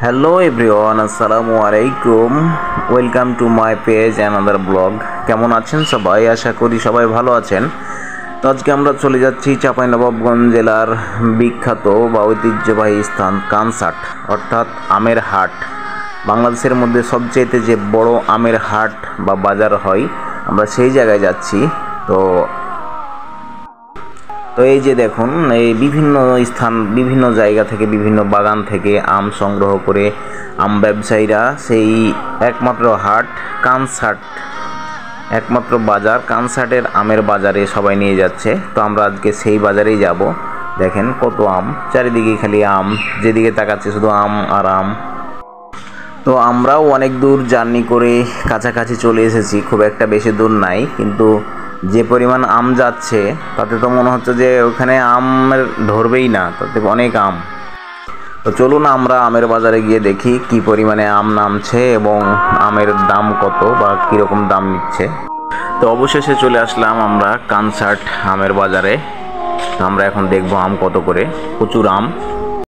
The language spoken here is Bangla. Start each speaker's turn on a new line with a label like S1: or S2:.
S1: হ্যালো এভরিওয়ান, আসসালামু আলাইকুম। Welcome to my page another blog. কেমন আছেন সবাই? আশা করি সবাই ভালো আছেন। তো আজকে আমরা চলে যাচ্ছি চাঁপাইনবাবগঞ্জ জেলার বিখ্যাত বা ঐতিহ্যবাহী স্থান কানসাট, অর্থাৎ আমের হাট। বাংলাদেশের মধ্যে সবচেয়ে যে বড় আমের হাট বা বাজার হয়, আমরা সেই জায়গায় যাচ্ছি। তো তো এই যে দেখুন, এই বিভিন্ন স্থান, বিভিন্ন জায়গা থেকে, বিভিন্ন বাগান থেকে আম সংগ্রহ করে আম ব্যবসায়ীরা সেই একমাত্র হাট কানসাট, একমাত্র বাজার কানসাটের আমের বাজারে সবাই নিয়ে যাচ্ছে। তো আমরা আজকে সেই বাজারেই যাব। দেখেন কত আম, চারিদিকে খালি আম, যেদিকে তাকাচ্ছে শুধু আম আর আম। তো আমরাও অনেক দূর জার্নি করে কাছাকাছি চলে এসেছি, খুব একটা বেশি দূর নাই, কিন্তু যে পরিমাণ আম যাচ্ছে তাতে তো মনে হচ্ছে যে ওখানে আমের ধরবেই না, তাতে অনেক আম। তো চলুন আমরা আমের বাজারে গিয়ে দেখি কি পরিমাণে আম নামছে এবং আমের দাম কত বা কীরকম দাম নিচ্ছে। তো অবশেষে চলে আসলাম আমরা কানসাট আমের বাজারে। তো আমরা এখন দেখবো আম কত করে। প্রচুর আম।